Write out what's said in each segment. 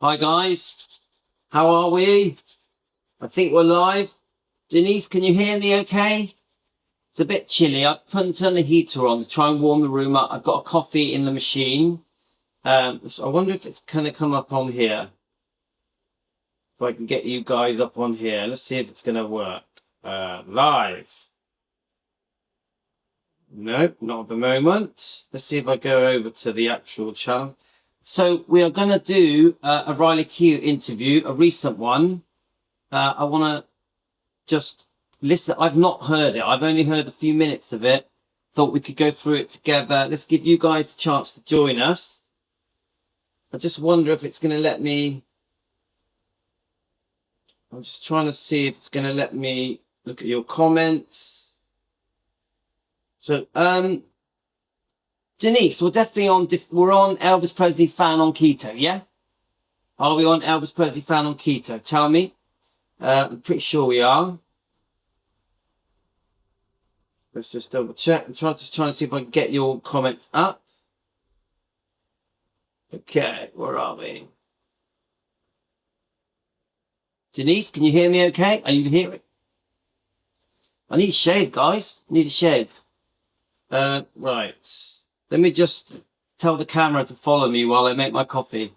Hi guys, how are we? I think we're live. Denise, can you hear me okay? It's a bit chilly. I've turned the heater on to try and warm the room up. I've got a coffee in the machine. So I wonder if it's going to come up on here. If I can get you guys up on here. Let's see if it's going to work. Live. Nope, not at the moment. Let's see if I go over to the actual channel. So we are going to do a Riley Keough interview, a recent one. I want to just listen. I've not heard it. I've only heard a few minutes of it. Thought we could go through it together. Let's give you guys a chance to join us. I just wonder if it's going to let me. I'm just trying to see if it's going to let me look at your comments. So, Denise, we're definitely on. We're on Elvis Presley fan on Keough, yeah? Are we on Elvis Presley fan on Keough? Tell me. I'm pretty sure we are. Let's just double check. I'm trying to see if I can get your comments up. Okay, where are we? Denise, can you hear me okay? Are you hearing? I need a shave, guys. I need a shave. Right. Let me just tell the camera to follow me while I make my coffee.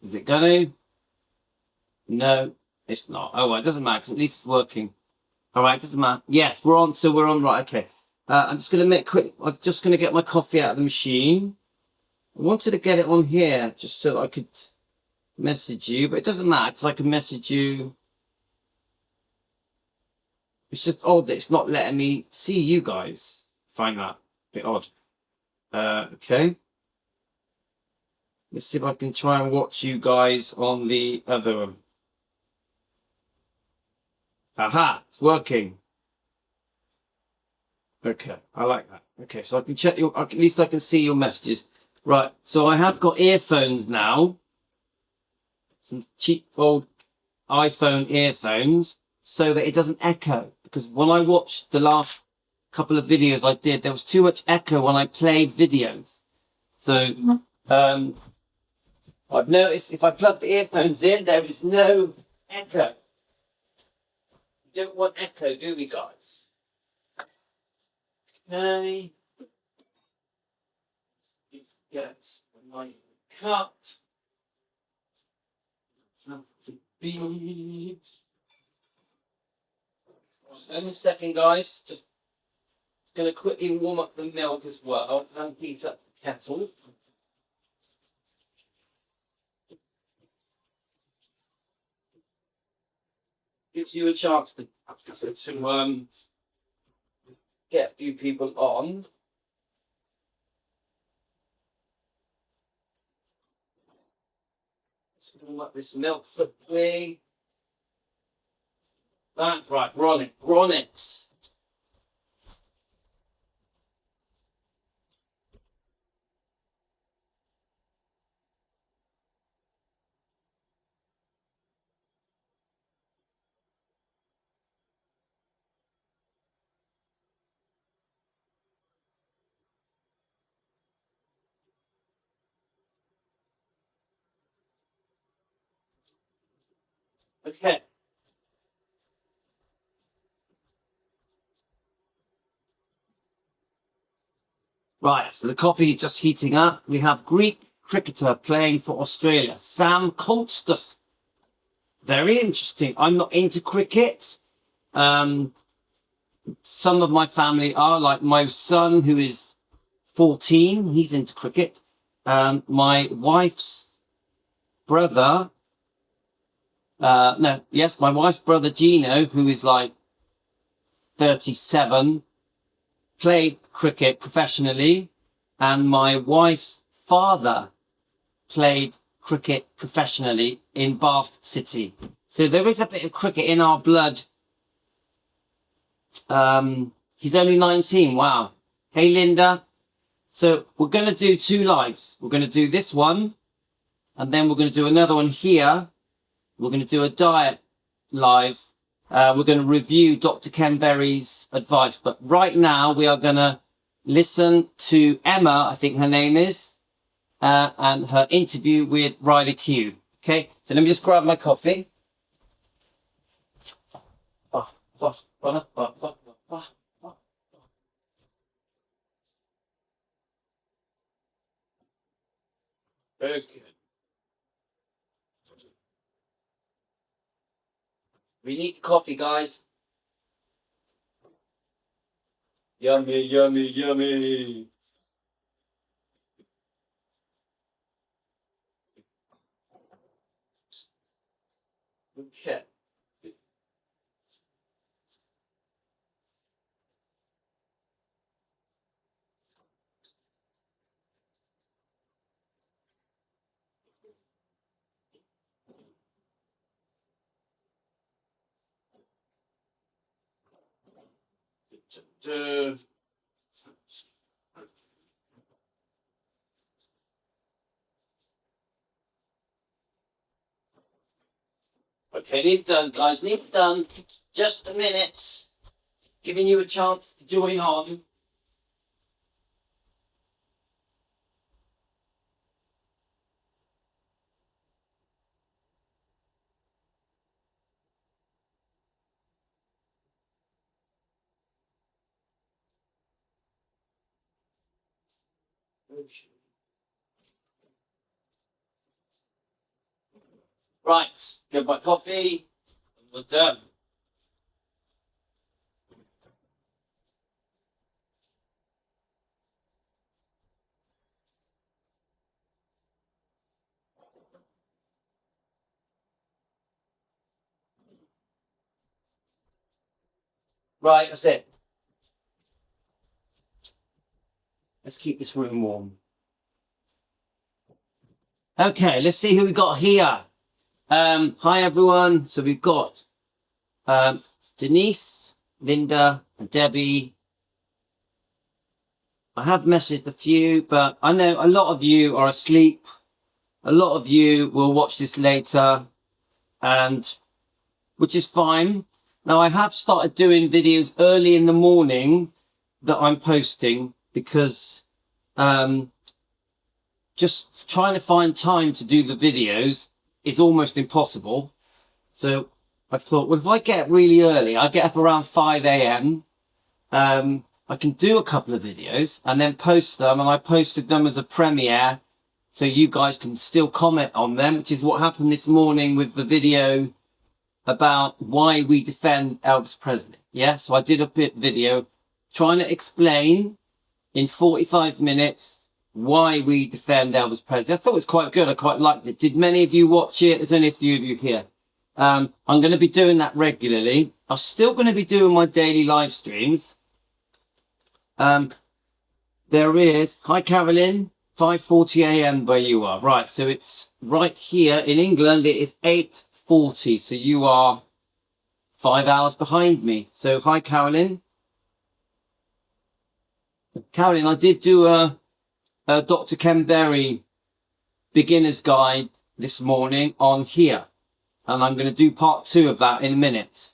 Is it going to? No, it's not. Oh, well, it doesn't matter because at least it's working. All right, it doesn't matter. Yes, we're on. So we're on. Right, okay. I'm just going to make quick. I'm just going to get my coffee out of the machine. I wanted to get it on here just so that I could message you, but it doesn't matter because I can message you. It's just odd that it's not letting me see you guys. Find that a bit odd. Okay. Let's see if I can try and watch you guys on the other one. Aha, it's working. Okay, I like that. Okay, so I can check your, at least I can see your messages. Right, so I have got earphones now. Some cheap old iPhone earphones so that it doesn't echo. Because when I watched the last couple of videos I did, there was too much echo when I played videos. So, I've noticed if I plug the earphones in, there is no echo. We don't want echo, do we, guys? Okay. Get my cup. Have to be. Only a second, guys. Just going to quickly warm up the milk as well and heat up the kettle. Gives you a chance to get a few people on. Let's warm up this milk quickly. Right, we're on it. We're on it. Okay. Right, so the coffee is just heating up. We have Greek cricketer playing for Australia, Sam Colstus. Very interesting. I'm not into cricket. Some of my family are, like my son who is 14. He's into cricket. My wife's brother, my wife's brother Gino, who is like 37, played cricket professionally, and my wife's father played cricket professionally in Bath City. So there is a bit of cricket in our blood. He's only 19. Wow. Hey, Linda. So we're going to do two lives. We're going to do this one, and then we're going to do another one here. We're going to do a diet live. We're going to review Dr. Ken Berry's advice. But right now we are going to listen to Emma, I think her name is, and her interview with Riley Keough. Okay, so let me just grab my coffee. Very good. We need the coffee, guys. Yummy, yummy, yummy. Okay. Okay, need done, guys. Need done. Just a minute. Giving you a chance to join on. Right, get my coffee, and we're done. Right, that's it. Let's keep this room warm. Okay, let's see who we got here. Hi everyone. So we've got Denise, Linda, and Debbie. I have messaged a few, but I know a lot of you are asleep. A lot of you will watch this later, and which is fine. Now I have started doing videos early in the morning that I'm posting because just trying to find time to do the videos is almost impossible. So I thought, well, if I get up really early, I get up around 5 a.m. I can do a couple of videos and then post them, and I posted them as a premiere so you guys can still comment on them, which is what happened this morning with the video about why we defend Elvis Presley. Yeah, so I did a bit video trying to explain in 45 minutes why we defend Elvis Presley. I thought it was quite good. I quite liked it. Did many of you watch it? There's only a few of you here. I'm going to be doing that regularly. I'm still going to be doing my daily live streams. There is, hi Carolyn, 5:40 a.m. where you are. Right, so it's right here in England. It is 8:40, so you are 5 hours behind me. So hi Carolyn. Carolyn, I did do a Dr. Ken Berry beginner's guide this morning on here, and I'm going to do part 2 of that in a minute.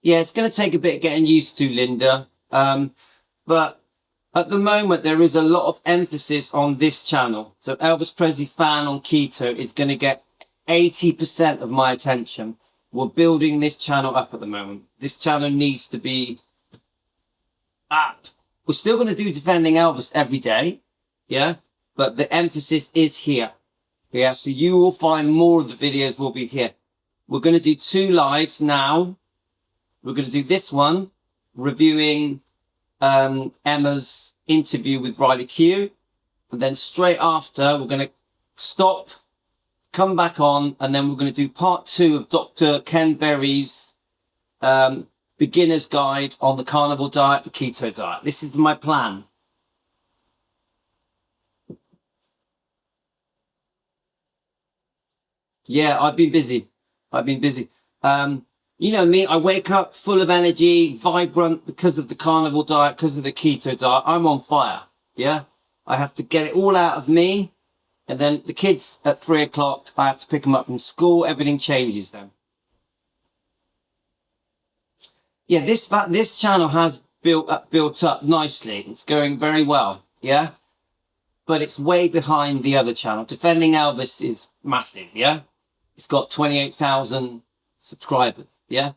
Yeah, it's going to take a bit of getting used to, Linda. But at the moment, there is a lot of emphasis on this channel. So Elvis Presley fan on keto is going to get 80% of my attention. We're building this channel up at the moment. This channel needs to be up. We're still going to do defending Elvis every day. Yeah. But the emphasis is here. Yeah. So you will find more of the videos will be here. We're going to do 2 lives now. We're going to do this one, reviewing Emma's interview with Riley Keough. And then straight after, we're going to stop, come back on, and then we're going to do part 2 of Dr. Ken Berry's beginner's guide on the carnivore diet, the keto diet. This is my plan. Yeah, I've been busy. You know me, I wake up full of energy, vibrant because of the carnivore diet, because of the keto diet. I'm on fire. Yeah. I have to get it all out of me. And then the kids at 3 o'clock, I have to pick them up from school. Everything changes then. Yeah, this channel has built up nicely. It's going very well. Yeah. but it's way behind the other channel. Defending Elvis is massive, yeah? It's got 28,000 subscribers, yeah?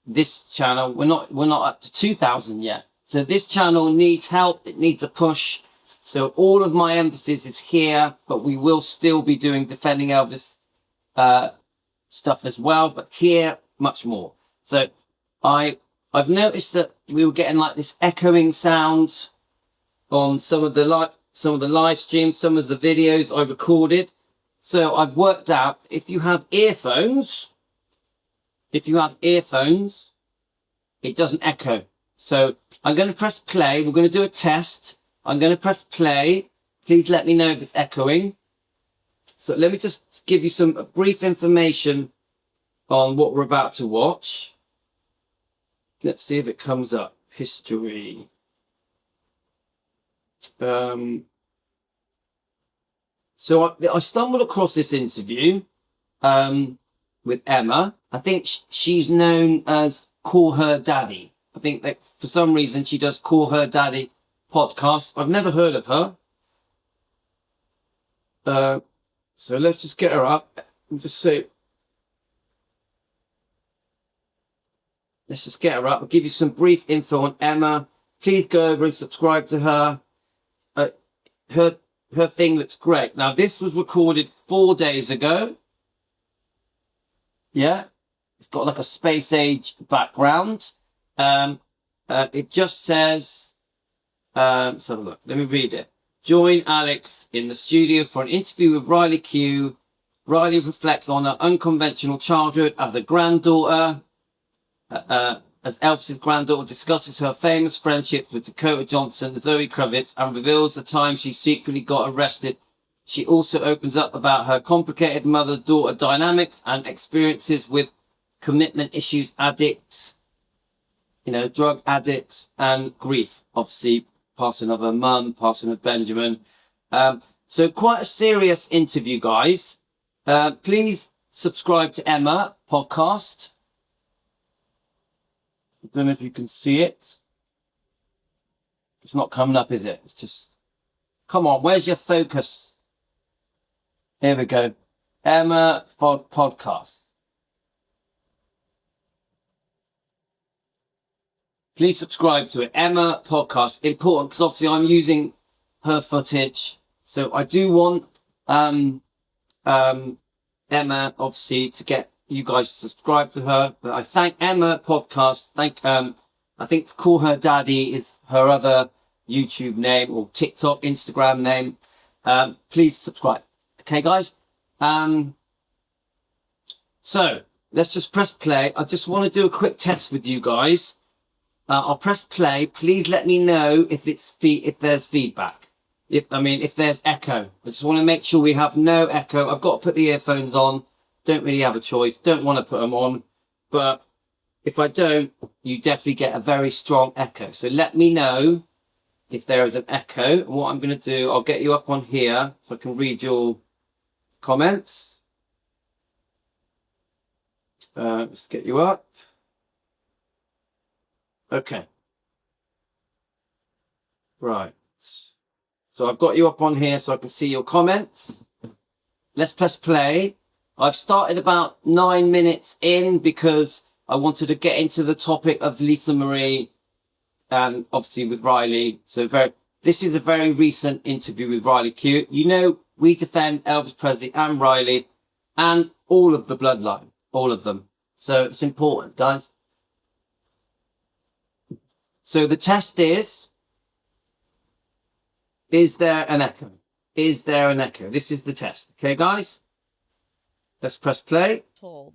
This channel, we're not up to 2,000 yet. So this channel needs help. It needs a push. So all of my emphasis is here, but we will still be doing Defending Elvis stuff as well, but here much more. So I've noticed that we were getting like this echoing sound on some of the live streams, some of the videos I recorded. So I've worked out if you have earphones, it doesn't echo. So I'm going to press play. We're going to do a test. I'm going to press play. Please let me know if it's echoing. So let me just give you some brief information on what we're about to watch. Let's see if it comes up. History. So I stumbled across this interview with Emma. I think she's known as Call Her Daddy. I think that for some reason she does Call Her Daddy podcast. I've never heard of her. So let's just get her up and just say, let's just get her up. I'll give you some brief info on Emma. Please go over and subscribe to her. Her thing looks great. Now, this was recorded 4 days ago. Yeah. It's got like a space age background. It just says, let's have a look. Let me read it. Join Alex in the studio for an interview with Riley Keough. Riley reflects on her unconventional childhood as a granddaughter. As Elvis's granddaughter discusses her famous friendships with Dakota Johnson, Zoe Kravitz, and reveals the time she secretly got arrested. She also opens up about her complicated mother-daughter dynamics and experiences with commitment issues, addicts, drug addicts, and grief. Obviously, passing of her mum, passing of Benjamin. So quite a serious interview, guys. Please subscribe to Emma podcast. I don't know if you can see it. It's not coming up, is it? It's just, come on, where's your focus? Here we go. Emma podcast. Please subscribe to it. Emma podcast. Important, because obviously I'm using her footage. So I do want Emma, obviously, to get you guys to subscribe to her. But I thank Emma podcast. I think Call Her Daddy is her other YouTube name or TikTok, Instagram name. Please subscribe. Okay, guys. So let's just press play. I just want to do a quick test with you guys. I'll press play. Please let me know if there's feedback. If there's echo. I just want to make sure we have no echo. I've got to put the earphones on. Don't really have a choice. Don't want to put them on. But if I don't, you definitely get a very strong echo. So let me know if there is an echo. And what I'm going to do, I'll get you up on here so I can read your comments. Let's get you up. Okay. Right. So I've got you up on here so I can see your comments. Let's press play. I've started about 9 minutes in because I wanted to get into the topic of Lisa Marie and obviously with Riley. So this is a very recent interview with Riley Keough. We defend Elvis Presley and Riley and all of the bloodline, all of them. So it's important, guys. So the test is there an echo? Is there an echo? This is the test. Okay, guys? Let's press play. Soul.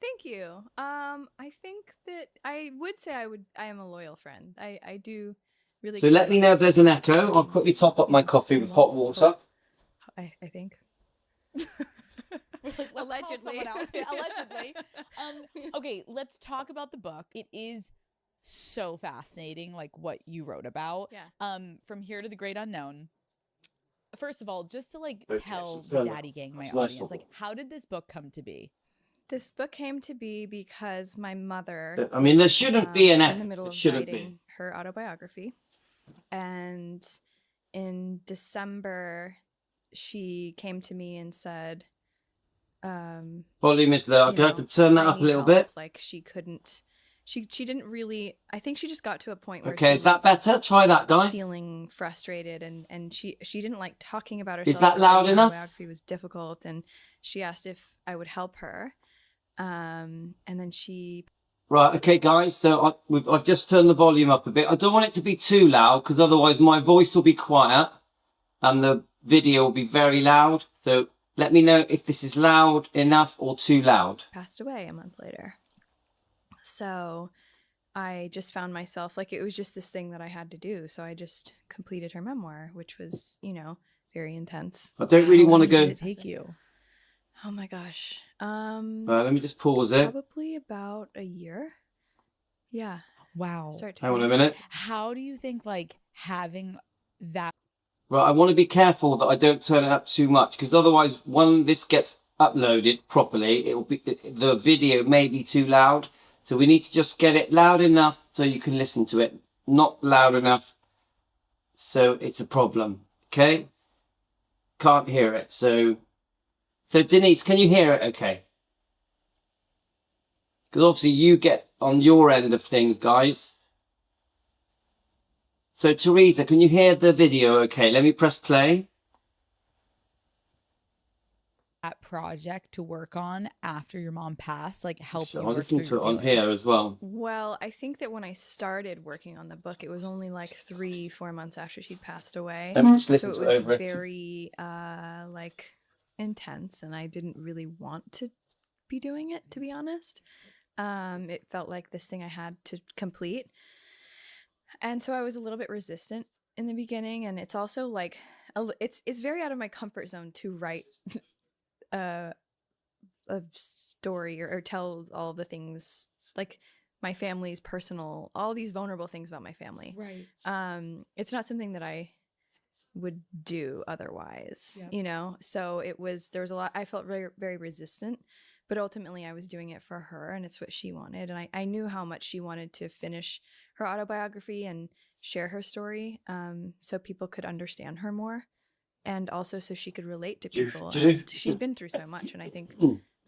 Thank you. I think that I would say I am a loyal friend. I do really. So let me know if there's an echo. I'll quickly top up my coffee with hot water. I think. Like, allegedly. Allegedly. Okay, let's talk about the book. It is so fascinating, like what you wrote about. Yeah. From Here to the Great Unknown. First of all, just to tell the Daddy Gang, my audience, how did this book come to be? This book came to be because my mother. There shouldn't be an echo. In the middle of shouldn't writing be her autobiography, and in December, she came to me and said, Volume is low. you Okay, I know, can turn that I up a need little help. bit. Like she couldn't, she didn't really, I think she just got to a point where Okay, she is that was better? Try that, guys. feeling frustrated, and she didn't like talking about herself. Is that so loud writing enough? autobiography was difficult, and she asked if I would help her. And then she Right, okay, guys. So I've just turned the volume up a bit. I don't want it to be too loud because otherwise my voice will be quiet and the video will be very loud. So let me know if this is loud enough or too loud. passed away a month later. So I just found myself, like, it was just this thing that I had to do. So I just completed her memoir, which was, you know, very intense. I don't really How want to long go. did it take you? Oh my gosh. Let me just pause it. Probably about a year. Yeah. Wow. Start to Hang on a finish. minute. How do you think like having that Right, I want to be careful that I don't turn it up too much because otherwise when this gets uploaded properly, it will be, the video may be too loud. So we need to just get it loud enough so you can listen to it. Not loud enough so it's a problem. Okay? Can't hear it. So Denise, can you hear it okay? Because obviously you get on your end of things, guys. So Teresa, can you hear the video okay? Let me press play. project to work on after your mom passed, like help So you I'll work listen through to your it on feelings? here as well. Well, I think that when I started working on the book, it was only like 3-4 months after she'd passed away. Let me just So listen it to was it over it. very like intense, and I didn't really want to be doing it, to be honest. It felt like this thing I had to complete. And so I was a little bit resistant in the beginning, and it's also like it's very out of my comfort zone to write a story or tell all of the things, like my family's personal, all these vulnerable things about my family. Right. It's not something that I would do otherwise, Yep. you know? So there was a lot, I felt very, very resistant, but ultimately I was doing it for her, and it's what she wanted. And I knew how much she wanted to finish her autobiography and share her story, so people could understand her more, and also so she could relate to people. And she's been through so much, and I think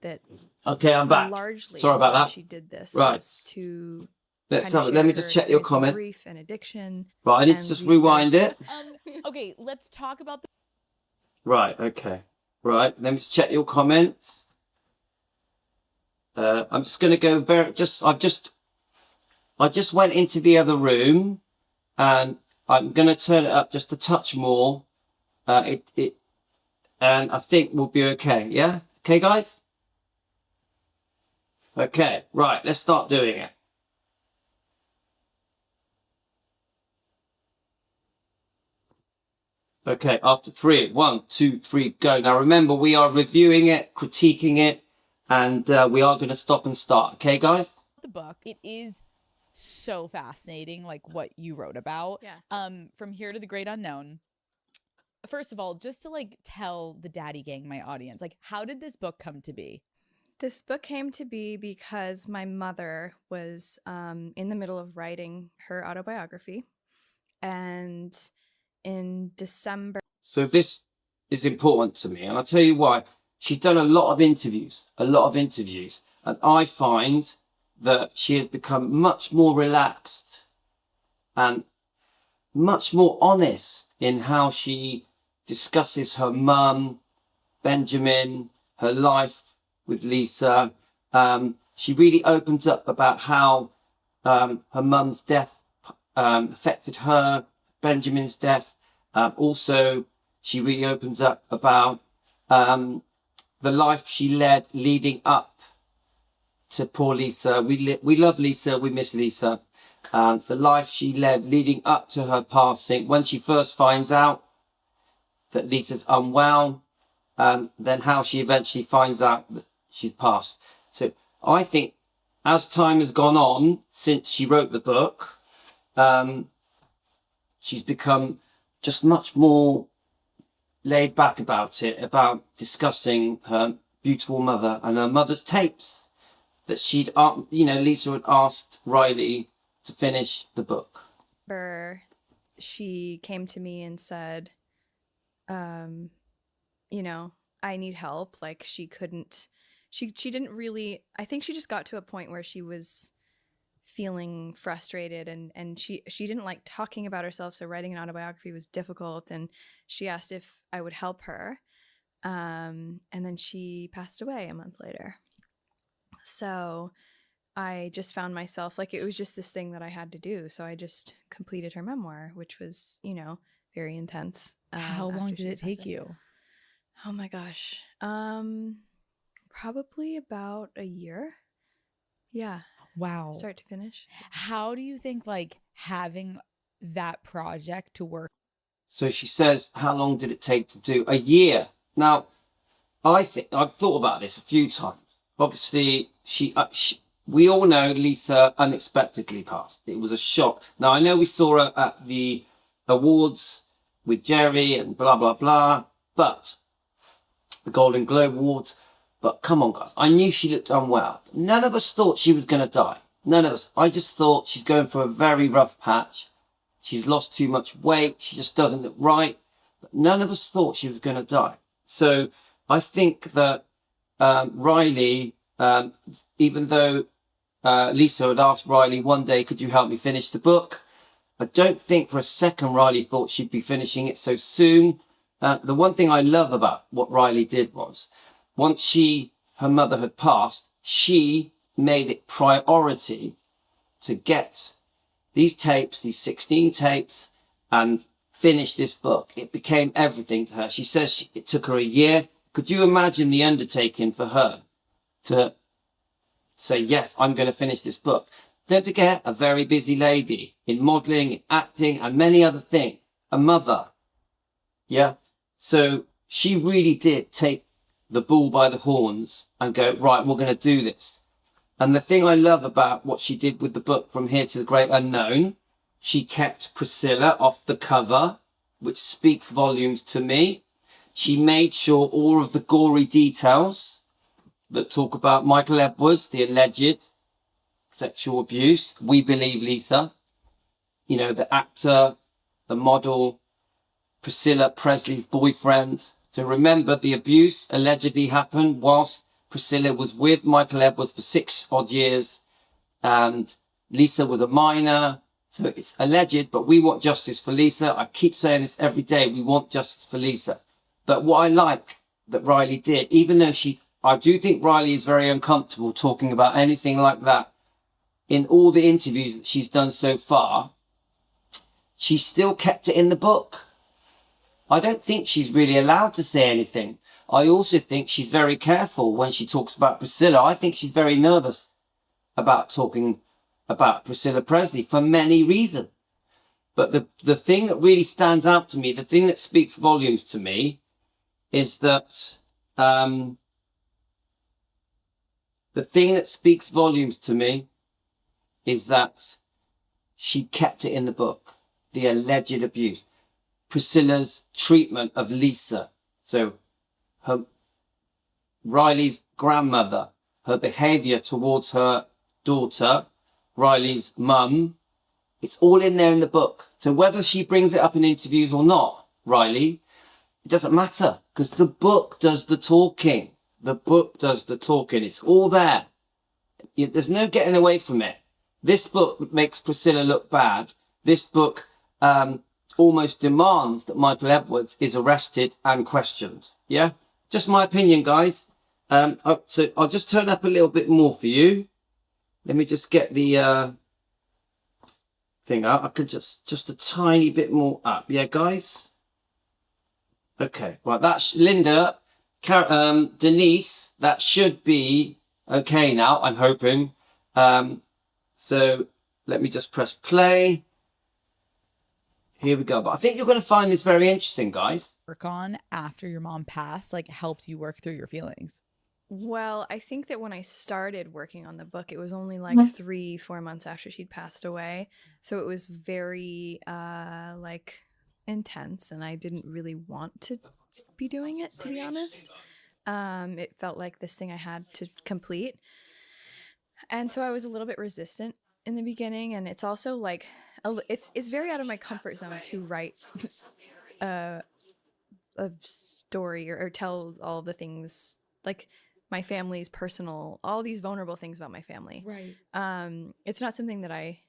that Okay, I'm back. largely Sorry about why that. she did this Right. was to Let kind of me share just her check your experience of comment. grief and addiction. Right, I need to and just these very- rewind it. Okay, let's talk about the Right, okay. Right, let me just check your comments. I'm just going to go I just went into the other room and I'm going to turn it up just a touch more. And I think we'll be okay. Yeah? Okay, guys? Okay, right, let's start doing it. Okay, after 3, 1, 2, 3, go. Now remember, we are reviewing it, critiquing it, and we are going to stop and start. Okay, guys? book. It is so fascinating, like what you wrote about. Yeah. From Here to the Great Unknown. First of all, just to like tell the Daddy Gang, my audience, like how did this book come to be? This book came to be because my mother was in the middle of writing her autobiography, and in December. So this is important to me, and I'll tell you why. She's done a lot of interviews, and I find that she has become much more relaxed and much more honest in how she discusses her mum, Benjamin, her life with Lisa. She really opens up about how her mum's death affected her, Benjamin's death. Also, she really opens up about the life she led leading up to poor Lisa. We love Lisa, we miss Lisa. The life she led leading up to her passing, when she first finds out that Lisa's unwell, then how she eventually finds out that she's passed. So I think as time has gone on since she wrote the book, she's become just much more laid back about it, about discussing her beautiful mother and her mother's tapes that Lisa had asked Riley to finish the book. she came to me and said, you know, I need help. Like she couldn't, she didn't really, I think she just got to a point where she was feeling frustrated, and she didn't like talking about herself. So writing an autobiography was difficult. And she asked if I would help her. And then she passed away a month later. So I just found myself like it was just this thing that I had to do. So I just completed her memoir, which was, you know, very intense. How long after did she it take passed away. you? Oh my gosh. Probably about a year. Yeah, Wow. start to finish. How do you think like having that project to work? So she says, how long did it take to do? A year. Now, I think I've thought about this a few times. Obviously, we all know Lisa unexpectedly passed. It was a shock. Now, I know we saw her at the awards with Jerry and blah, blah, blah, but the Golden Globe Awards. But come on, guys. I knew she looked unwell. None of us thought she was going to die. None of us. I just thought she's going for a very rough patch. She's lost too much weight. She just doesn't look right. But none of us thought she was going to die. So I think that Riley, even though Lisa had asked Riley one day, could you help me finish the book? I don't think for a second Riley thought she'd be finishing it so soon. The one thing I love about what Riley did was, once her mother had passed, she made it priority to get these tapes, these 16 tapes, and finish this book. It became everything to her. She says it took her a year. Could you imagine the undertaking for her to say, yes, I'm going to finish this book? Don't forget, a very busy lady in modelling, in acting, and many other things. A mother. Yeah? So she really did take the bull by the horns and go, right, we're going to do this. And the thing I love about what she did with the book From Here to the Great Unknown, she kept Priscilla off the cover, which speaks volumes to me. She made sure all of the gory details that talk about Michael Edwards, the alleged sexual abuse, We Believe Lisa, you know, the actor, the model, Priscilla Presley's boyfriend. So remember, the abuse allegedly happened whilst Priscilla was with Michael Edwards for 6 odd years, and Lisa was a minor. So it's alleged, but we want justice for Lisa. I keep saying this every day. We want justice for Lisa. But what I like that Riley did, even though I do think Riley is very uncomfortable talking about anything like that in all the interviews that she's done so far, she still kept it in the book. I don't think she's really allowed to say anything. I also think she's very careful when she talks about Priscilla. I think she's very nervous about talking about Priscilla Presley for many reasons. But the thing that really stands out to me, the thing that speaks volumes to me, is that the thing that speaks volumes to me is that she kept it in the book. The alleged abuse. Priscilla's treatment of Lisa. So Riley's grandmother, her behaviour towards her daughter, Riley's mum, it's all in there in the book. So whether she brings it up in interviews or not, Riley, it doesn't matter, because the book does the talking. The book does the talking. It's all there. There's no getting away from it. This book makes Priscilla look bad. This book almost demands that Michael Edwards is arrested and questioned. Yeah? Just my opinion, guys. So I'll just turn up a little bit more for you. Let me just get the thing up. I could just a tiny bit more up. Yeah, guys? Okay. Right, that's Linda. Denise, that should be okay now, I'm hoping. So let me just press play. Here we go. But I think you're going to find this very interesting, guys. Work on after your mom passed, like helped you work through your feelings? Well, I think that when I started working on the book, it was only like 3-4 months after she'd passed away. So it was very like intense, and I didn't really want to be doing it, to be honest. It felt like this thing I had to complete. And so I was a little bit resistant in the beginning, and it's also like it's very out of my comfort zone to write a story or tell all the things, like my family's personal, all these vulnerable things about my family. Right. It's not something that I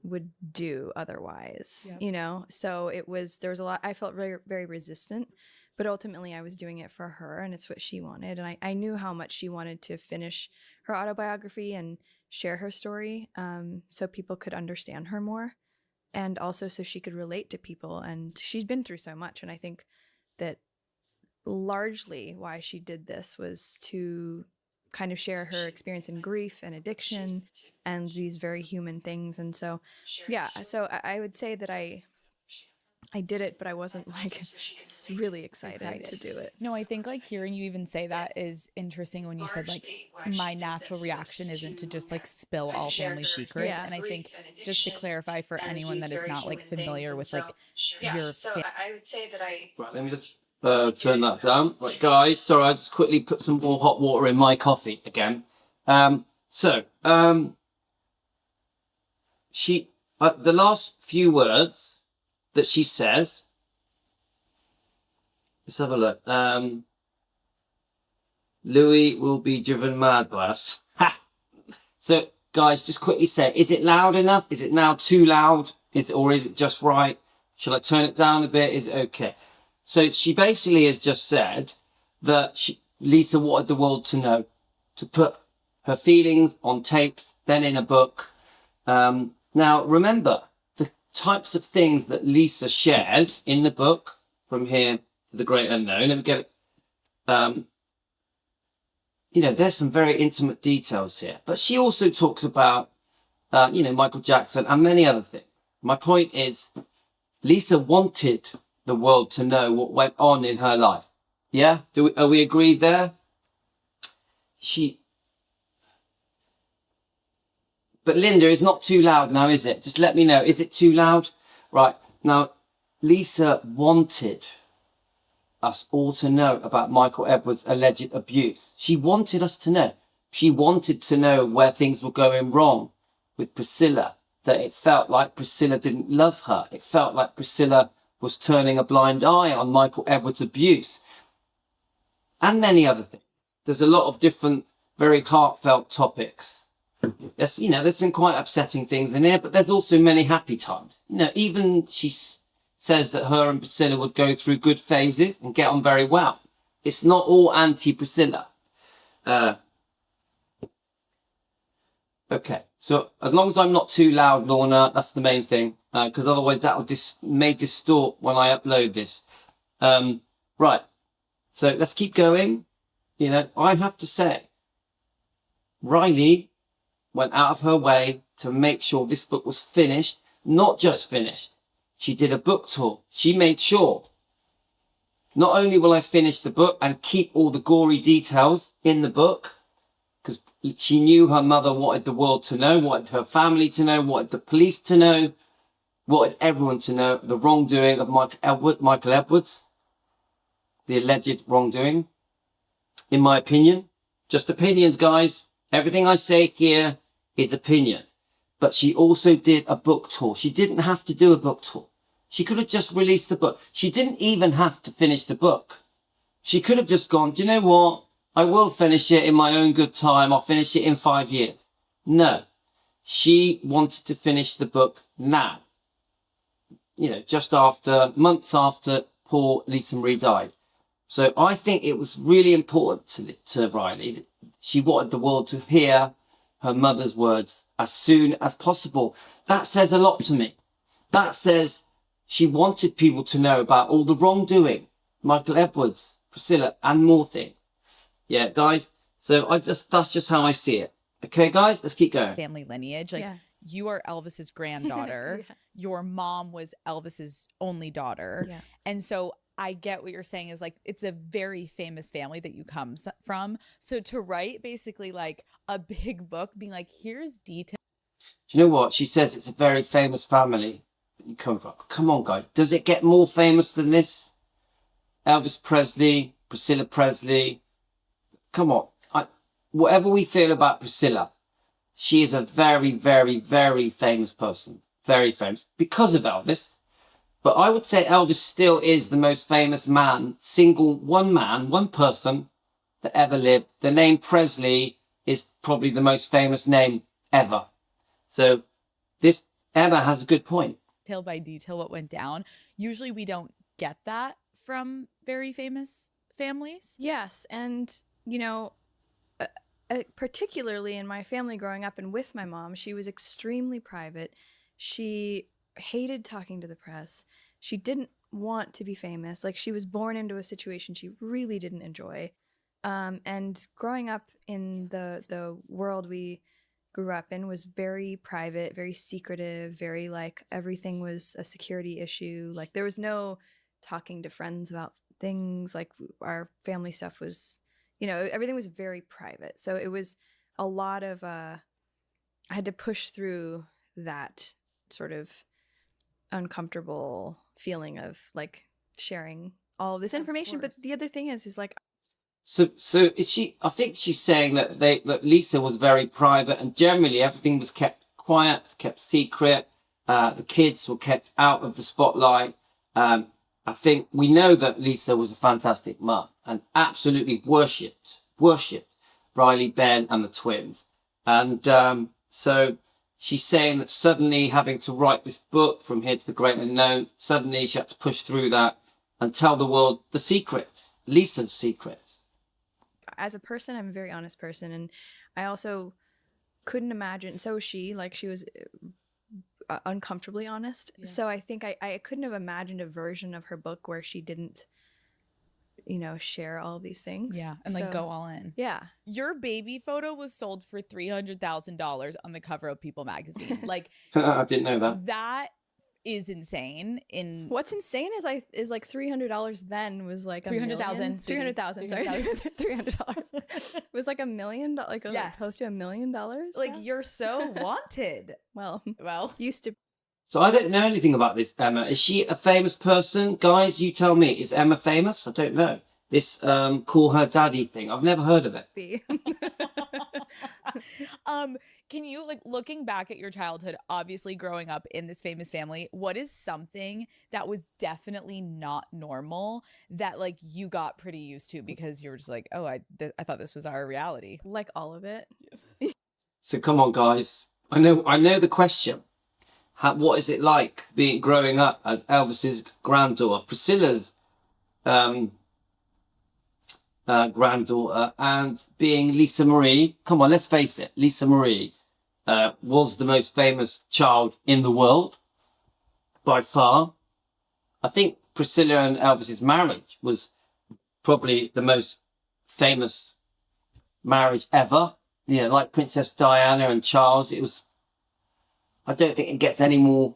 would do otherwise, Yep. you know? So there was a lot, I felt very, very resistant, but ultimately I was doing it for her and it's what she wanted. And I knew how much she wanted to finish her autobiography and share her story, so people could understand her more, and also so she could relate to people. And she's been through so much. And I think that largely why she did this was to kind of share her experience in grief and addiction and these very human things. And so, yeah, so I would say that I did it, but I wasn't like really excited to do it. No, I think like hearing you even say that is interesting when you said like my natural reaction isn't to just like spill all family secrets. Yeah. And I think just to clarify for anyone that is not like familiar with like your I would say that Right, let me just turn that down. Right, guys, sorry, I just quickly put some more hot water in my coffee again. She, the last few words that she says, let's have a look. Louis will be driven mad by us. Ha! So, guys, just quickly say, is it loud enough? Is it now too loud? Or is it just right? Shall I turn it down a bit? Is it okay? So she basically has just said that Lisa wanted the world to know, to put her feelings on tapes, then in a book. Now, remember, the types of things that Lisa shares in the book, From Here to the Great Unknown, let me get it. You know, there's some very intimate details here. But she also talks about, you know, Michael Jackson and many other things. My point is, Lisa wanted the world to know what went on in her life. Yeah? Are we agreed there? But Linda, it's not too loud now, is it? Just let me know. Is it too loud? Right. Now, Lisa wanted us all to know about Michael Edwards' alleged abuse. She wanted us to know. She wanted to know where things were going wrong with Priscilla, that it felt like Priscilla didn't love her. It felt like Priscilla was turning a blind eye on Michael Edwards' abuse. And many other things. There's a lot of different, very heartfelt topics. There's, you know, there's some quite upsetting things in here, but there's also many happy times. You know, even she says that her and Priscilla would go through good phases and get on very well. It's not all anti-Priscilla. Okay, so as long as I'm not too loud, Lorna, that's the main thing, because otherwise that may distort when I upload this. Right, so let's keep going. You know, I have to say, Riley went out of her way to make sure this book was finished, not just finished. She did a book tour. She made sure, not only will I finish the book and keep all the gory details in the book, because she knew her mother wanted the world to know, wanted her family to know, wanted the police to know, wanted everyone to know the wrongdoing of Michael Edwards, the alleged wrongdoing, in my opinion. Just opinions, guys. Everything I say here is opinions. But she also did a book tour. She didn't have to do a book tour. She could have just released the book. She didn't even have to finish the book. She could have just gone, do you know what? I will finish it in my own good time. I'll finish it in 5 years. No. She wanted to finish the book now. You know, just months after poor Lisa Marie died. So I think it was really important to Riley. She wanted the world to hear her mother's words as soon as possible. That says a lot to me. That says she wanted people to know about all the wrongdoing, Michael Edwards, Priscilla, and more things. Yeah, guys. So that's just how I see it. Okay, guys, let's keep going. family lineage. Like you are Elvis's granddaughter. Your mom was Elvis's only daughter. Yeah. And so I get what you're saying is like, it's a very famous family that you come from. So to write basically like a big book being like, here's detail. Do you know what? She says it's a very famous family that you come from. Come on, guys. Does it get more famous than this? Elvis Presley, Priscilla Presley. Come on. Whatever we feel about Priscilla, She is a very, very, very famous person. Very famous because of Elvis. But I would say Elvis still is the most famous man, one person that ever lived. The name Presley is probably the most famous name ever. So this Emma has a good point. Detail by detail what went down. Usually we don't get that from very famous families. Yes, and you know, particularly in my family growing up and with my mom, she was extremely private. She hated talking to the press. She didn't want to be famous. Like, she was born into a situation she really didn't enjoy. And growing up in the world we grew up in was very private, very secretive, very like everything was a security issue. Like, there was no talking to friends about things. Like, our family stuff was, you know, everything was very private. So it was a lot of I had to push through that sort of uncomfortable feeling of like sharing all of this information. But the other thing is like, So is she? I think she's saying that that Lisa was very private, and generally everything was kept quiet, kept secret. The kids were kept out of the spotlight. I think we know that Lisa was a fantastic mum and absolutely worshipped Riley, Ben, and the twins. And so she's saying that suddenly having to write this book From Here to the Great Unknown, suddenly she had to push through that and tell the world the secrets, Lisa's secrets. as a person, I'm a very honest person, and I also couldn't imagine. So was she. Like, she was uncomfortably honest. Yeah. So I think I couldn't have imagined a version of her book where she didn't, you know, share all of these things. Yeah, and like go all in. Yeah. Your baby photo was sold for $300,000 on the cover of People magazine. Like, I didn't know that. That is insane. What's insane is like $300 then was like 300,000. 300,000. Sorry, $300. It was like $1 million. Like, yes, close to $1 million. Like, you're so wanted. well, used to. So I don't know anything about this Emma. Is she a famous person? Guys, you tell me. Is Emma famous? I don't know. This call her daddy thing. I've never heard of it. Can you, like, looking back at your childhood, obviously growing up in this famous family, what is something that was definitely not normal that like you got pretty used to because you were just like, oh, I thought this was our reality? Like all of it. So come on, guys. I know the question. What is it like growing up as Elvis's granddaughter, Priscilla's granddaughter, and being Lisa Marie? Come on, let's face it. Lisa Marie was the most famous child in the world by far. I think Priscilla and Elvis's marriage was probably the most famous marriage ever. Yeah, like Princess Diana and Charles. It was. I don't think it gets any more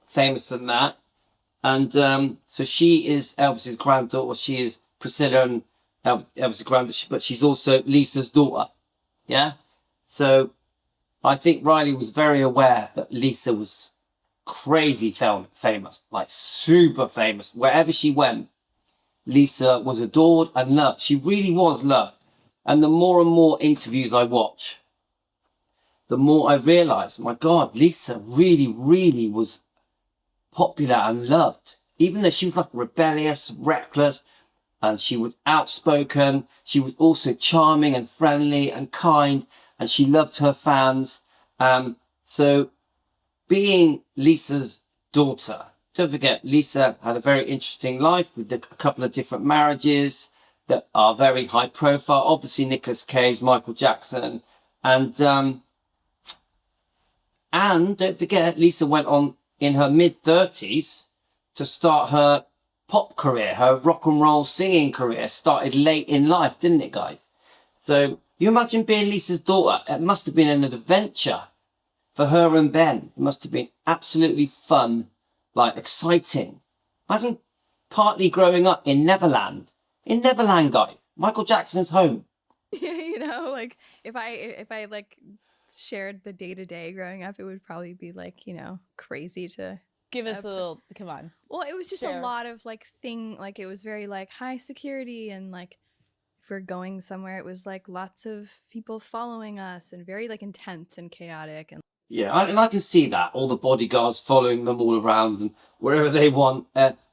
famous than that. And so she is Elvis's granddaughter. She is Priscilla and Elvis's granddaughter, but she's also Lisa's daughter. Yeah? So I think Riley was very aware that Lisa was crazy famous, like super famous. Wherever she went, Lisa was adored and loved. She really was loved. And the more and more interviews I watch, the more I realised, my God, Lisa really, really was popular and loved. Even though she was like rebellious, reckless, and she was outspoken, she was also charming and friendly and kind, and she loved her fans. So being Lisa's daughter, don't forget, Lisa had a very interesting life with a couple of different marriages that are very high profile. Obviously, Nicolas Cage, Michael Jackson, and don't forget, Lisa went on in her mid-30s to start her pop career, her rock and roll singing career started late in life, didn't it, guys? So you imagine being Lisa's daughter. It must have been an adventure for her and Ben. It must have been absolutely fun, like exciting. Imagine partly growing up in Neverland. In Neverland, guys. Michael Jackson's home. Yeah, you know, like if I like shared the day-to-day growing up, it would probably be like, you know, crazy to give us a little. Come on. Well, it was just a lot of like it was very like high security and like for going somewhere, it was like lots of people following us and very like intense and chaotic. And Yeah, and I can see that. All the bodyguards following them all around and wherever they want,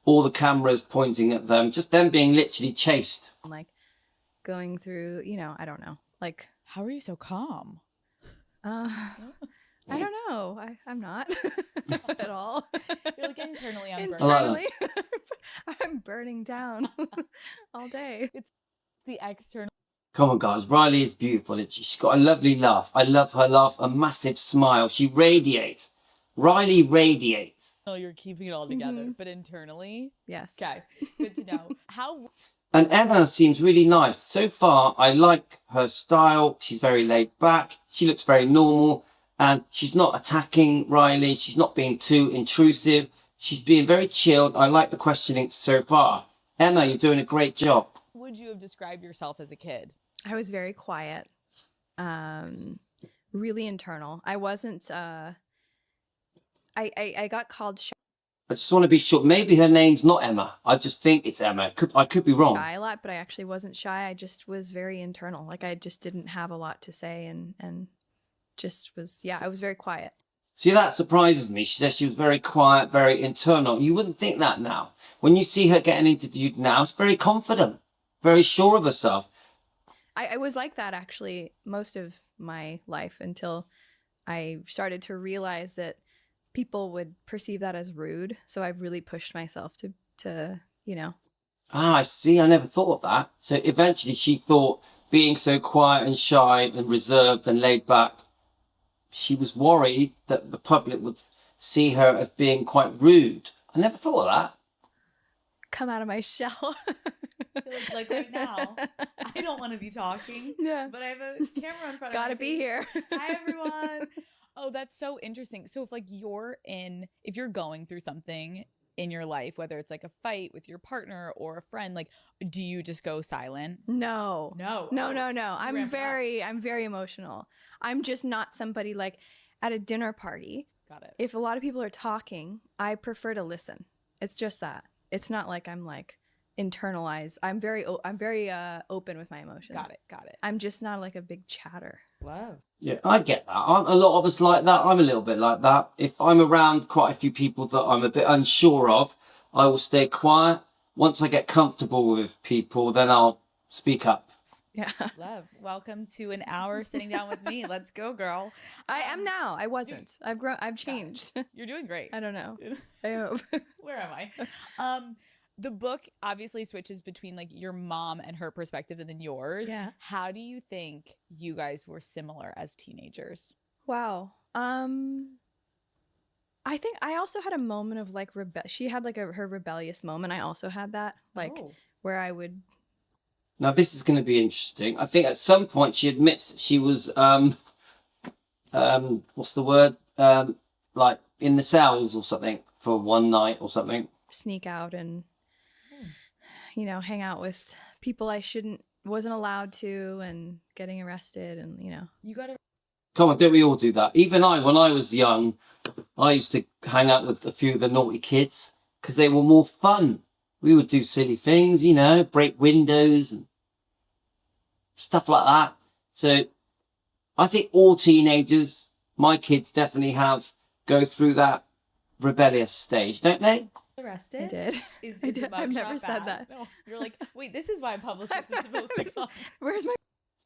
all the cameras pointing at them, just them being literally chased. like going through, you know, I don't know, like, How are you so calm? I don't know. I'm not at all. You're like internally I'm burning. Internally, I'm burning down all day. It's the external. Come on, guys. Riley is beautiful, isn't she? She's got a lovely laugh. I love her laugh, a massive smile. She radiates. Riley radiates. Oh, you're keeping it all together, but internally. Yes. Okay, good to know. How And Emma seems really nice. So far, I like her style. She's very laid back. She looks very normal. And she's not attacking Riley. She's not being too intrusive. She's being very chilled. I like the questioning so far. Emma, you're doing a great job. would you have described yourself as a kid? I was very quiet, really internal. I wasn't. I got called I just want to be sure. Maybe her name's not Emma. I just think it's Emma. I could be wrong. shy a lot, but I actually wasn't shy. I just was very internal. Like I just didn't have a lot to say, and just was. Yeah, I was very quiet. See, that surprises me. She says she was very quiet, very internal. You wouldn't think that now. When you see her getting interviewed now, she's very confident, very sure of herself. I was like that actually most of my life until I started to realize that people would perceive that as rude. So I've really pushed myself to you know. Ah, I see. I never thought of that. So eventually she thought being so quiet and shy and reserved and laid back, she was worried that the public would see her as being quite rude. I never thought of that. Come out of my shell. Like right now, I don't want to be talking. Yeah. But I have a camera in front of me. Gotta be here. Hi everyone. Oh, that's so interesting. So if you're going through something in your life, whether it's like a fight with your partner or a friend, like, do you just go silent? No. No. No. Oh, I'm very emotional. I'm just not somebody like at a dinner party. Got it. If a lot of people are talking, I prefer to listen. It's just that. It's not like I'm like internalized. I'm very open with my emotions. Got it. I'm just not like a big chatter. Love. Yeah, I get that. Aren't a lot of us like that? I'm a little bit like that. If I'm around quite a few people that I'm a bit unsure of, I will stay quiet. Once I get comfortable with people, then I'll speak up. Yeah. Love. Welcome to an hour sitting down with me. Let's go, girl. I am now. I wasn't. I've grown. I've changed. You're doing great. I don't know. I hope. Where am I? The book obviously switches between like your mom and her perspective and then yours. Yeah. How do you think you guys were similar as teenagers? Wow. I think I also had a moment of like she had like her rebellious moment. I also had that like where I would. Now this is going to be interesting. I think at some point she admits that she was what's the word? Like in the cells or something for one night or something. Sneak out and hang out with people I wasn't allowed to, and getting arrested, and You gotta. Come on, don't we all do that? Even when I was young, I used to hang out with a few of the naughty kids because they were more fun. We would do silly things, break windows and stuff like that. So I think all teenagers, my kids definitely go through that rebellious stage, don't they? Arrested? I did. I did. I've never said that. No, you're like, wait, this is why publicist is supposed to come. Where's my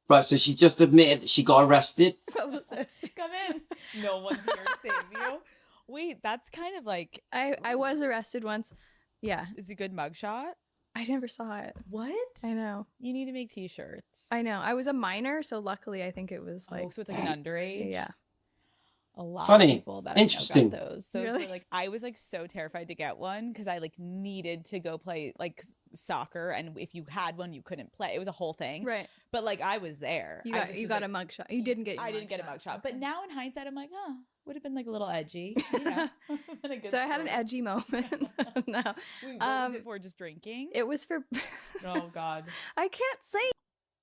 Right, so she just admitted that she got arrested. publicist? Come in. No one's here to save you. Wait, that's kind of like. I was arrested once. Yeah. Is it a good mugshot? I never saw it. What? I know. You need to make t-shirts. I know. I was a minor, so luckily I think it was like. So it's like an underage? Yeah. A lot Funny. of people that Interesting. I know got those. Those Really? were like, I was like so terrified to get one because I like needed to go play like soccer, and if you had one, you couldn't play. It was a whole thing. Right. But like I was there. You I got just you was, got like, a mugshot. You didn't get. Your I didn't get a mugshot. Okay. But now in hindsight, I'm like, would have been like a little edgy. Been a good So I had an story. edgy moment. No. Wait, what was it for? Just drinking? It was for. Oh God. I can't say.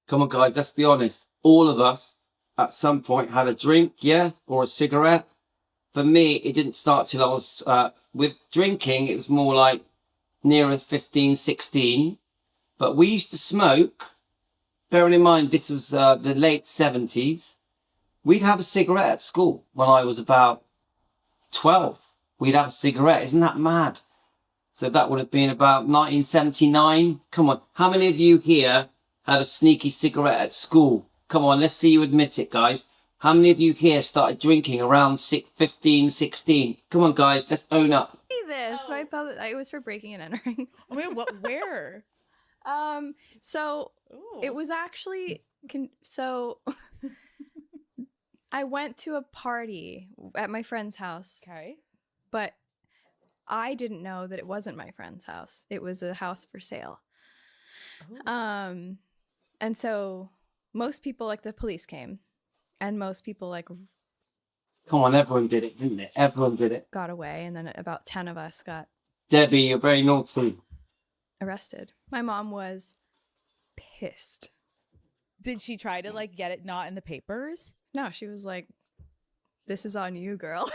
Come on, guys, let's be honest. All of us at some point had a drink, yeah, or a cigarette. For me, it didn't start till I was, with drinking, it was more like nearer 15, 16. But we used to smoke bearing in mind this was the late 70s, we'd have a cigarette at school when I was about 12. We'd have a cigarette. Isn't that mad? So that would have been about 1979. Come on. How many of you here had a sneaky cigarette at school? Come on, let's see you admit it, guys. How many of you here started drinking around 15, 16? Come on, guys, let's own up. See this. My public, it was for breaking and entering. Oh my God, what? Where? So Ooh. it was actually so I went to a party at my friend's house, Okay. but I didn't know that it wasn't my friend's house. It was a house for sale. Ooh. And so most people, like the police came, and most people like Come on, everyone did it, didn't it? Everyone did it. got away, and then about 10 of us got Debbie, you're very naughty. arrested. My mom was pissed. Did she try to like get it not in the papers? No, she was like, "This is on you, girl."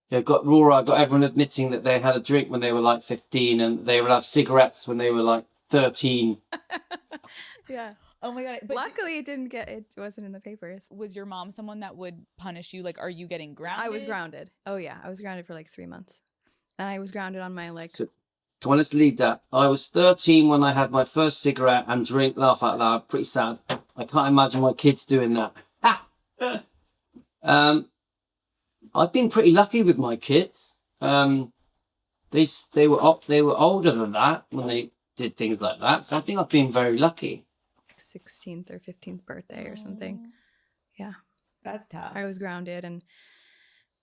Yeah, got Rora, got everyone admitting that they had a drink when they were like 15 and they would have cigarettes when they were like 13. Yeah. Oh my God. But Luckily, it wasn't in the papers. was your mom someone that would punish you? Like, are you getting grounded? I was grounded. Oh yeah, I was grounded for like 3 months, and I was grounded on my like. So, come on, let's lead that. I was 13 when I had my first cigarette and drink, laugh out loud. Pretty sad. I can't imagine my kids doing that. I've been pretty lucky with my kids. They were older than that when they did things like that. So I think I've been very lucky. 16th or 15th birthday or something. Yeah. That's tough. I was grounded, and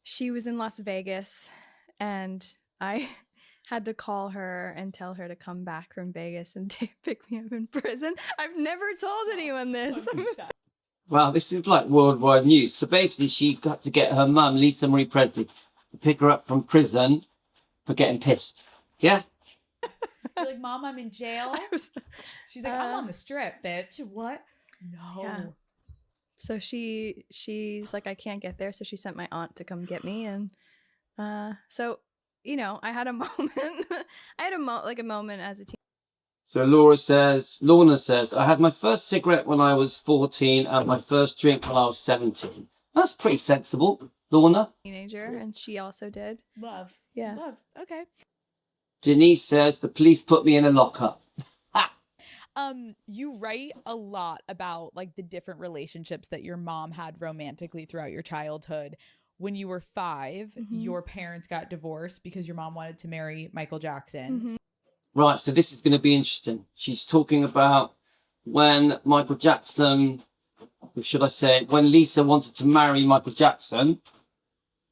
she was in Las Vegas, and I had to call her and tell her to come back from Vegas and pick me up in prison. I've never told anyone this. Wow, this is like worldwide news. So basically, she got to get her mum, Lisa Marie Presley, to pick her up from prison for getting pissed. Yeah? You're like, Mom, I'm in jail. She's like, I'm on the strip, bitch. What? No. Yeah. So she's like, I can't get there, so she sent my aunt to come get me, and so I had a moment. I had a moment as a teen. So Lorna says, I had my first cigarette when I was 14 and my first drink when I was 17. That's pretty sensible, Lorna. Teenager, and she also did. Love. Yeah. Love. Okay. Denise says, the police put me in a lockup. You write a lot about like the different relationships that your mom had romantically throughout your childhood. When you were 5, your parents got divorced because your mom wanted to marry Michael Jackson. Mm-hmm. Right, so this is going to be interesting. She's talking about when Michael Jackson, or should I say, when Lisa wanted to marry Michael Jackson.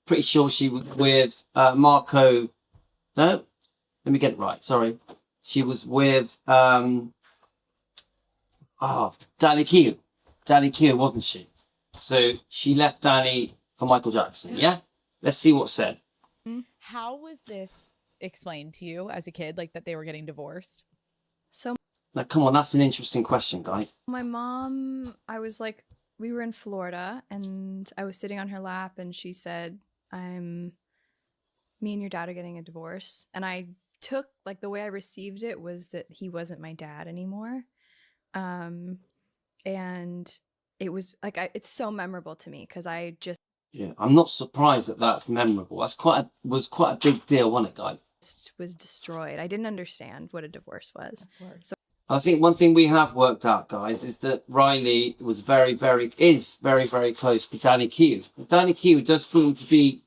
Pretty sure she was with Marco. No, let me get it right. Sorry, she was with Danny Keough. Danny Keough, wasn't she? So she left Danny for Michael Jackson. Yeah. Let's see what's said. How was this explained to you as a kid, like that they were getting divorced? So Now, come on, that's an interesting question, guys. my mom, we were in Florida, and I was sitting on her lap, and she said, me and your dad are getting a divorce. And I took, like, the way I received it was that he wasn't my dad anymore. And it was like, it's so memorable to me because I just Yeah, I'm not surprised that that's memorable. Was quite a big deal, wasn't it, guys? was destroyed. I didn't understand what a divorce was. So I think one thing we have worked out, guys, is that Riley was very, very close to Danny Keough. Danny Keough does seem to be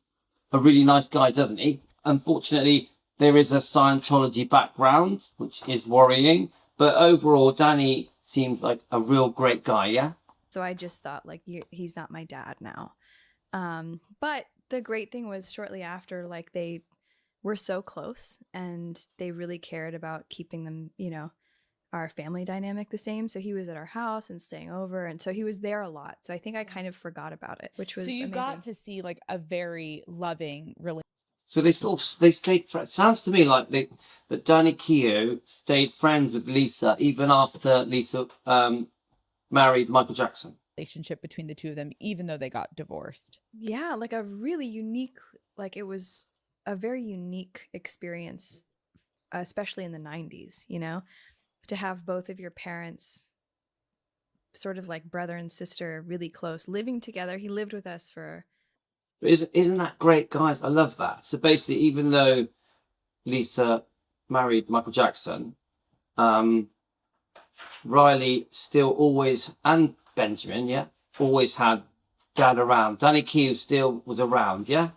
a really nice guy, doesn't he? Unfortunately, there is a Scientology background, which is worrying. But overall, Danny seems like a real great guy, yeah? So I just thought, like, he's not my dad now. But the great thing was shortly after, like, they were so close and they really cared about keeping them, our family dynamic the same. So he was at our house and staying over. And so he was there a lot. So I think I kind of forgot about it, which was so you amazing. got to see like a very loving relationship. So they stayed friends. Sounds to me like that Danny Keough stayed friends with Lisa even after Lisa married Michael Jackson. Relationship between the two of them, even though they got divorced. Yeah, like a really unique, like it was a very unique experience, especially in the 90s, to have both of your parents sort of like brother and sister, really close, living together. He lived with us for. But isn't that great, guys? I love that. So basically, even though Lisa married Michael Jackson, Riley still always, and Benjamin, yeah, always had dad around. Danny Keough still was around, yeah?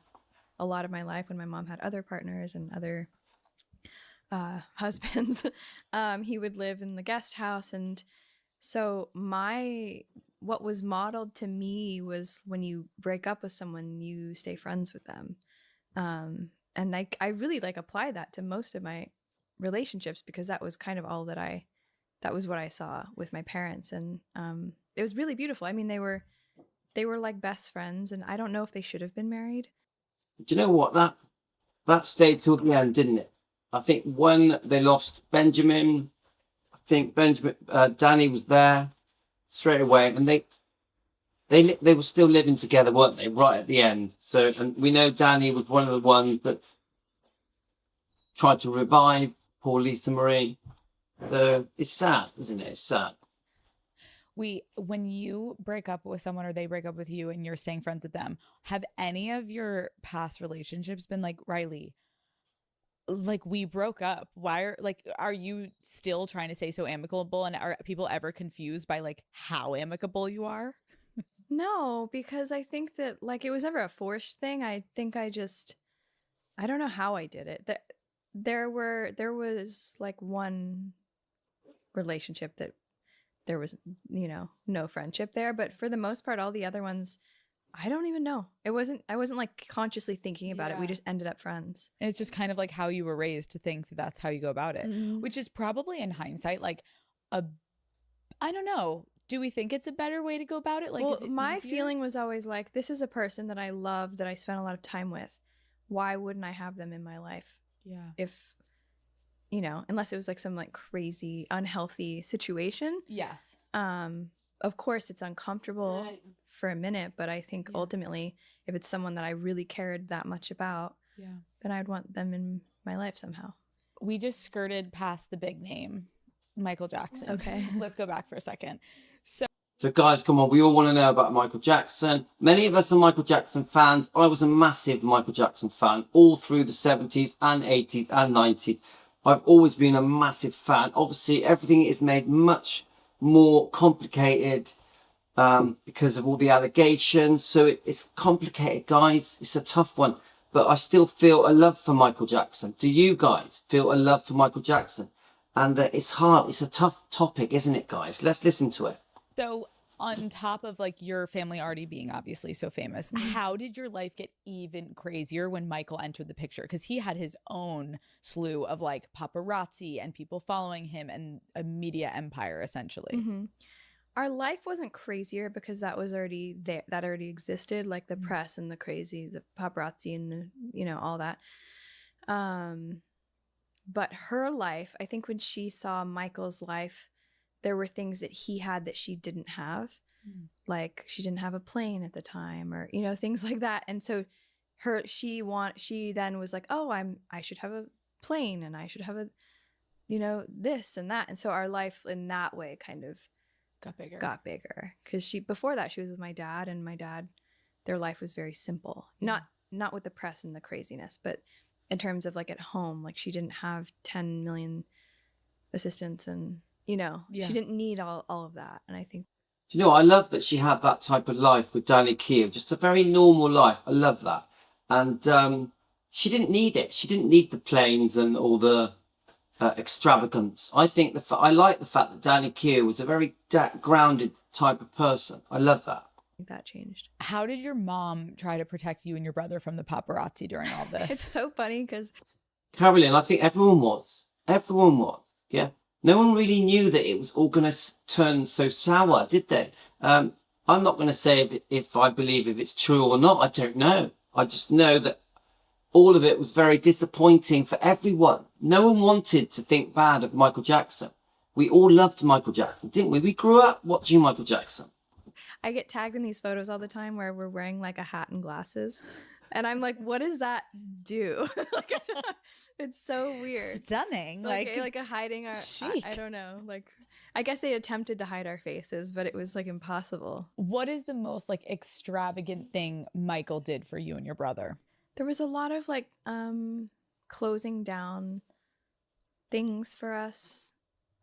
A lot of my life when my mom had other partners and other husbands, he would live in the guest house. And so what was modeled to me was when you break up with someone, you stay friends with them. And I really like apply that to most of my relationships, because that was kind of all that was what I saw with my parents. And it was really beautiful. I mean, they were like best friends, and I don't know if they should have been married. Do you know what? That stayed till the end, didn't it? I think when they lost Benjamin, I think Danny was there straight away, and they were still living together, weren't they? Right at the end. So, and we know Danny was one of the ones that tried to revive poor Lisa Marie. So it's sad, isn't it? It's sad. When you break up with someone or they break up with you and you're staying friends with them, have any of your past relationships been like, Riley, like we broke up, are you still trying to stay so amicable, and are people ever confused by like how amicable you are? No, because I think that like it was never a forced thing. I think I don't know how I did it. There was like one relationship that there was, no friendship there, but for the most part all the other ones, I don't even know. I wasn't like consciously thinking about it. We just ended up friends. And it's just kind of like how you were raised to think that that's how you go about it, Mm-hmm. which is probably in hindsight like I don't know. Do we think it's a better way to go about it? Like, well, is it my easier? feeling was always like, this is a person that I love, that I spent a lot of time with. Why wouldn't I have them in my life? Yeah. If, unless it was like some like crazy unhealthy situation. Yes. Of course it's uncomfortable for a minute, but I think ultimately if it's someone that I really cared that much about, then I'd want them in my life somehow. We just skirted past the big name, Michael Jackson. Okay. Let's go back for a second. So guys, come on, we all want to know about Michael Jackson. Many of us are Michael Jackson fans. I was a massive Michael Jackson fan all through the 70s and 80s and 90s. I've always been a massive fan. Obviously, everything is made much more complicated because of all the allegations. So it's complicated, guys. It's a tough one. But I still feel a love for Michael Jackson. Do you guys feel a love for Michael Jackson? And it's hard. It's a tough topic, isn't it, guys? Let's listen to it. So on top of like your family already being obviously so famous, how did your life get even crazier when Michael entered the picture? Because he had his own slew of like paparazzi and people following him and a media empire essentially. Mm-hmm. Our life wasn't crazier because that was already there. That already existed, like the press and the crazy, the paparazzi and all that. But her life, I think when she saw Michael's life, there were things that he had that she didn't have. Like she didn't have a plane at the time, or things like that. And so she then was like, oh, I should have a plane, and I should have a this and that. And so our life in that way kind of got bigger because before that she was with my dad, and my dad, their life was very simple. Not with the press and the craziness, but in terms of like at home, like she didn't have 10 million assistants, and she didn't need all of that. And I think, do you know, I love that she had that type of life with Danny Keough, just a very normal life. I love that. And she didn't need it. She didn't need the planes and all the extravagance. I think I like the fact that Danny Keough was a very grounded type of person. I love that. that changed. How did your mom try to protect you and your brother from the paparazzi during all this? It's so funny because Carolyn, I think everyone was. Yeah. No one really knew that it was all going to turn so sour, did they? I'm not going to say if I believe if it's true or not. I don't know. I just know that all of it was very disappointing for everyone. No one wanted to think bad of Michael Jackson. We all loved Michael Jackson, didn't we? We grew up watching Michael Jackson. I get tagged in these photos all the time where we're wearing like a hat and glasses. And I'm like, what does that do? Like, it's so weird. Stunning. Like a hiding our, chic. I don't know. Like, I guess they attempted to hide our faces, but it was like impossible. What is the most like extravagant thing Michael did for you and your brother? There was a lot of like closing down things for us.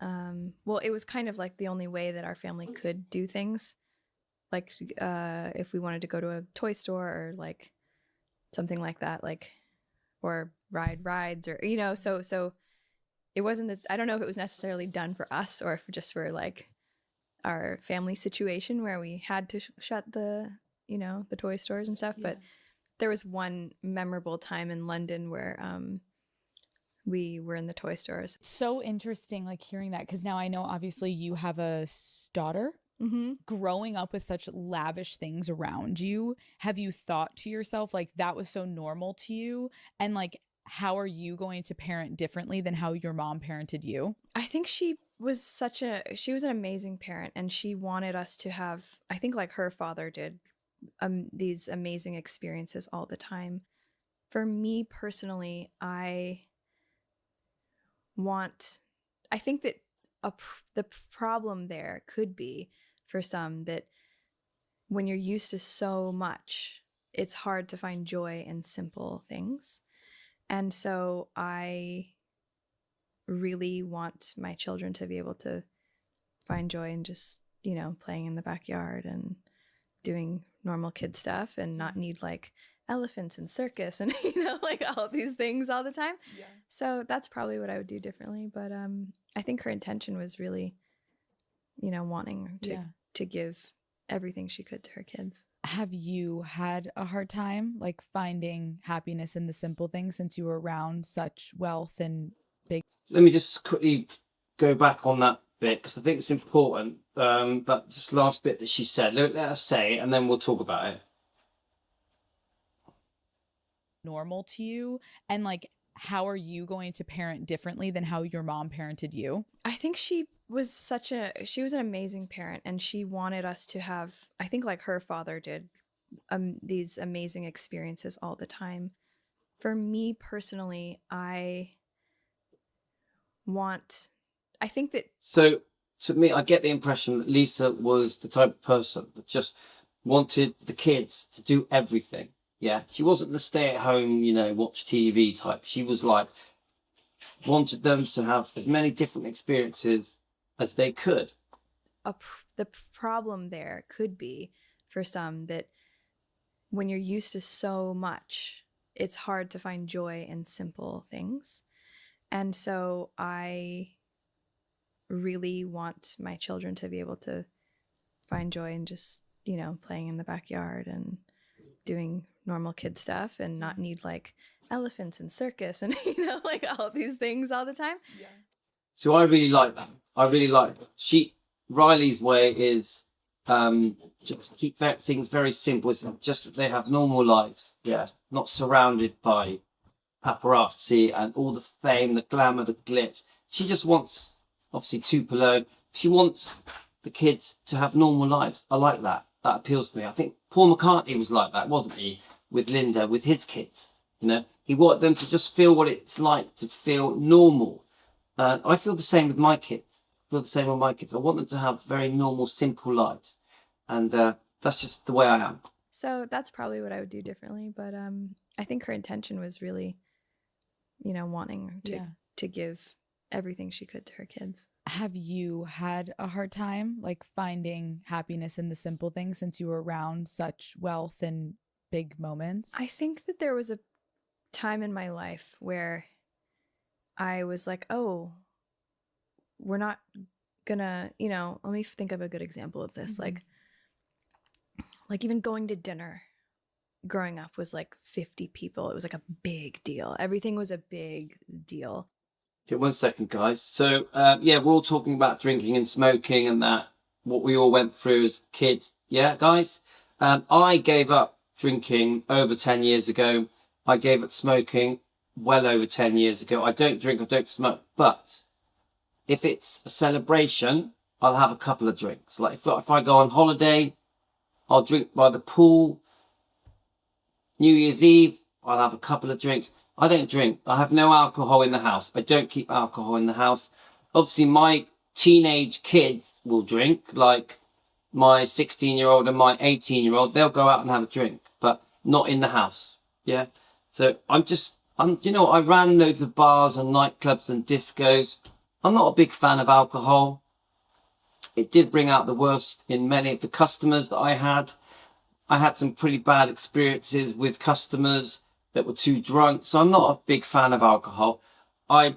Well, it was kind of like the only way that our family could do things. Like if we wanted to go to a toy store or like something like that, like, or ride rides, or so it wasn't I don't know if it was necessarily done for us or if just for like our family situation where we had to shut the the toy stores and stuff. But there was one memorable time in London where we were in the toy stores. So interesting, like hearing that, because now I know obviously you have a daughter. Mm-hmm. Growing up with such lavish things around you, have you thought to yourself like that was so normal to you, and like how are you going to parent differently than how your mom parented you? I think she was an amazing parent, and she wanted us to have, I think like her father did, these amazing experiences all the time. For me personally, I think that the problem there could be for some that when you're used to so much, it's hard to find joy in simple things. And so I really want my children to be able to find joy in just, playing in the backyard and doing normal kid stuff and not need like elephants and circus and, like all these things all the time. Yeah. So that's probably what I would do differently. But I think her intention was really, wanting to give everything she could to her kids. Have you had a hard time like finding happiness in the simple things since you were around such wealth and big? Let me just quickly go back on that bit because I think it's important. That just last bit that she said. Let us say it and then we'll talk about it. Normal to you, and like how are you going to parent differently than how your mom parented you? I think she was an amazing parent, and she wanted us to have, I think like her father did, these amazing experiences all the time. For me personally, I think that. So to me, I get the impression that Lisa was the type of person that just wanted the kids to do everything. Yeah, she wasn't the stay-at-home, watch TV type. She was like, wanted them to have as many different experiences as they could. The problem there could be for some that when you're used to so much, it's hard to find joy in simple things. And so I really want my children to be able to find joy in just, playing in the backyard and doing normal kid stuff and not need like elephants and circus and, like all these things all the time. Yeah. So I really like that. Riley's way is just keep things very simple. It's just that they have normal lives. Yeah. Not surrounded by paparazzi and all the fame, the glamour, the glitz. She just wants, obviously Tupelo, she wants the kids to have normal lives. I like that. That appeals to me. I think Paul McCartney was like that, wasn't he? With Linda, with his kids. He wanted them to just feel what it's like to feel normal. I feel the same with my kids. I want them to have very normal, simple lives. And that's just the way I am. So that's probably what I would do differently. But I think her intention was really, wanting to give everything she could to her kids. Have you had a hard time like finding happiness in the simple things since you were around such wealth and big moments? I think that there was a time in my life where I was like, oh, we're not gonna, let me think of a good example of this. Mm-hmm. Like even going to dinner growing up was like 50 people. It was like a big deal. Everything was a big deal. Okay, 1 second, guys. So, we're all talking about drinking and smoking and that, what we all went through as kids. Yeah, guys? I gave up drinking over 10 years ago. I gave up smoking well over 10 years ago. I don't drink, I don't smoke. But if it's a celebration, I'll have a couple of drinks. Like if I go on holiday, I'll drink by the pool. New Year's Eve, I'll have a couple of drinks. I don't drink. I have no alcohol in the house. I don't keep alcohol in the house. Obviously, my teenage kids will drink, like my 16-year-old and my 18-year-old. They'll go out and have a drink, but not in the house. Yeah. So you know, I ran loads of bars and nightclubs and discos. I'm not a big fan of alcohol. It did bring out the worst in many of the customers that I had. I had some pretty bad experiences with customers that were too drunk. So I'm not a big fan of alcohol. I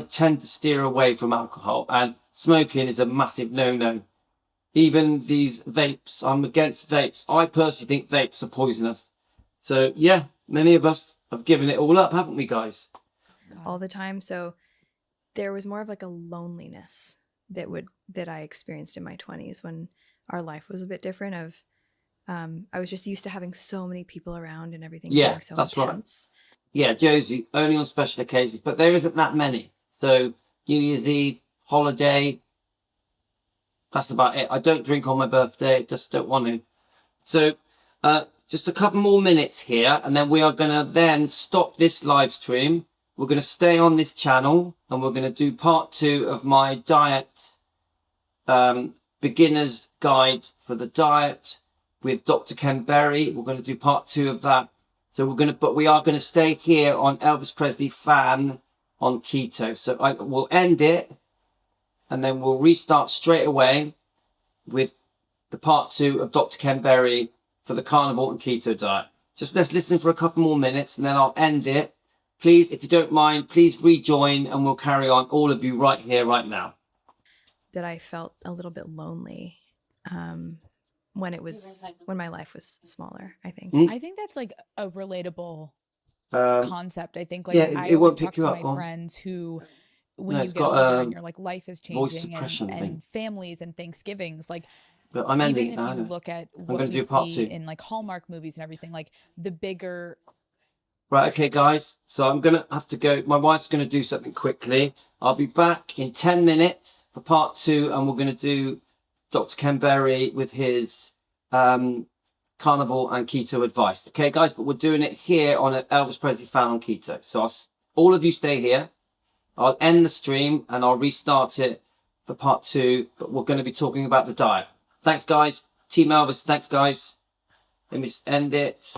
tend to steer away from alcohol, and smoking is a massive no-no. Even these vapes, I'm against vapes. I personally think vapes are poisonous. So yeah, many of us have given it all up, haven't we, guys? all the time. So there was more of like a loneliness that I experienced in my 20s when our life was a bit different. I was just used to having so many people around and everything Yeah, being so that's intense. Yeah, Josie, only on special occasions, but there isn't that many. So New Year's Eve, holiday, that's about it. I don't drink on my birthday, just don't want to. So just a couple more minutes here, and then we are going to then stop this live stream. We're going to stay on this channel, and we're going to do part 2 of my diet beginner's guide for the diet with Dr. Ken Berry. We're going to do part 2 of that. So we are going to stay here on Elvis Presley Fan on Keto. So we'll end it, and then we'll restart straight away with the part 2 of Dr. Ken Berry for the carnivore and keto diet. Just let's listen for a couple more minutes, and then I'll end it. Please, if you don't mind, please rejoin, and we'll carry on, all of you, right here, right now. That I felt a little bit lonely when my life was smaller, I think. I think that's like a relatable Um, concept. I think like yeah, I it always won't pick talk you to up, my Mom. friends who, when No, you it's get got older and your like life is voice changing suppression thing. and families and Thanksgivings, like But I'm ending even it if now. you look at I'm what going to we do part see 2. in like Hallmark movies and everything, like the bigger. Right, okay, guys. So I'm going to have to go. My wife's going to do something quickly. I'll be back in 10 minutes for part 2, and we're going to do Dr. Ken Berry with his carnivore and keto advice. Okay, guys, but we're doing it here on an Elvis Presley Fan on Keto. So all of you stay here. I'll end the stream, and I'll restart it for part 2, but we're going to be talking about the diet. Thanks, guys. Team Elvis, thanks, guys. Let me just end it.